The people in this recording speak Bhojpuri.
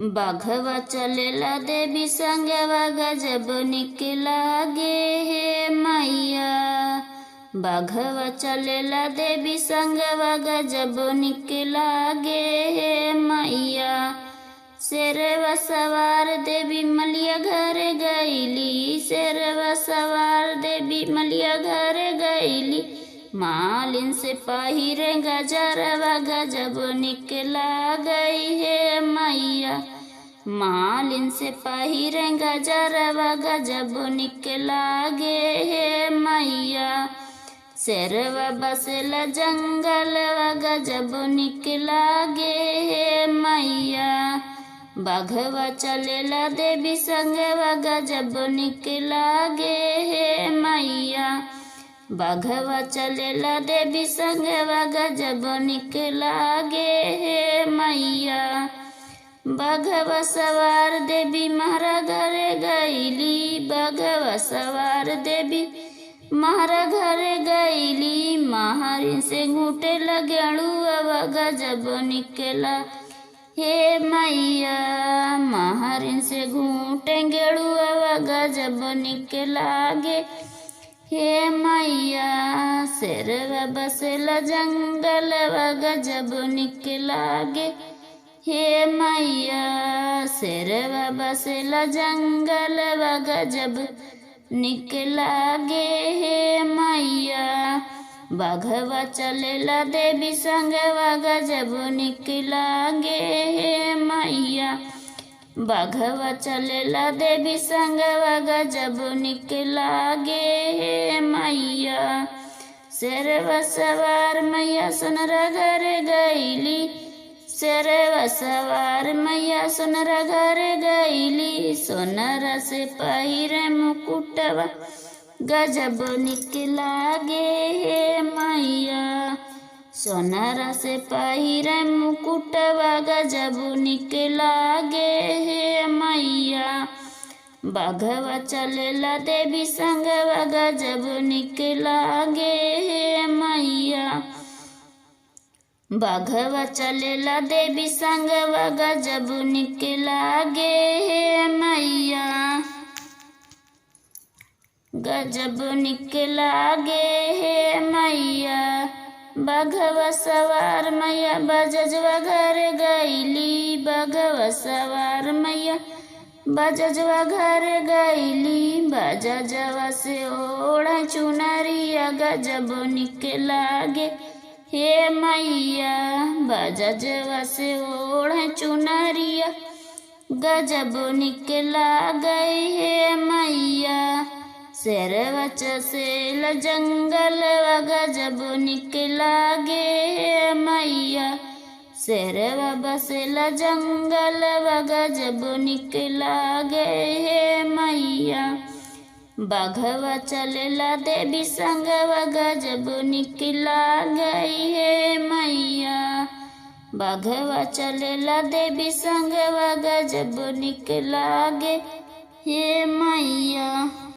बाघवा चलेला देवी संगवा गजब निक लागे हे मैया। बाघवा चलेला देवी संगवा गजब निक लागे हे मैया। शेरवा सवार देवी मलिया घर गईली, शेरवा सवार देवी मलिया घर गईली। मालिन से पहिरे गजरवा गजब निक लागई हे मैया। मालिन से पहिरे गजरवा गजब निक लागे हे मैया। शेरवा बसेला जंगलवा गजब निक लागे हे मैया। बाघवा चलेला देवी संगवा गजब निक लागे हे मैया। बाघवा चलेला देवी संगवा गजब निक लागे हे मैया। बाघवा सवार देवी महारा घरे गईली, बाघवा सवार देवी महारा घरे गईली। महारिन से घूटे लगेड़ुआ गजब निकला हे मैया। महारिन से घूटे गेड़ुआ गजब निक लागे हे मैया। शेरवा बसेला जंगलवा गजब निक लागे हे मैया। शेरवा बसेला जंगलवा गजब निक लागे हे मैया। बाघवा चलेला देवी संगवा गजब निक लागे हे मैया। बाघवा चलेला देवी संगवा गजब निक लागे हे मैया। शेरवा सवार मैया सोनरा घरे गईली, शेरवा सवार मैया सोनरा घरे गईली। सोनरा से पहिरे मुकुटवा गजब निक लागे हे मैया। सोनरा से पहिरे मुकुटवा गजब निक लागे हे मैया। बाघवा चलेला देवी संगवा गजब निक लागे हे मैया। बाघवा चलेला देवी संगवा गजब निक लागे हे मैया। गजब निक लागे हे मैया। बाघवा सवार मैया बजजवा घर गईली, बाघवा सवार मैया बजजवा घर गईली। बजजवा से ओढ़ा चुनरिया गजब निक लागे हे मैया। बजजवा से ओढ़ा चुनरिया गजब निक लागई हे मैया। शेरवा चसेला जंगलवा गजब निक लागे हे मैया। शेरवा बसेला जंगलवा गजब निक लागे हे मैया। बाघवा चलेला देवी संगवा गजब निक लागई हे मैया। बाघवा चलेला देवी संगवा गजब निक लागे हे मैया।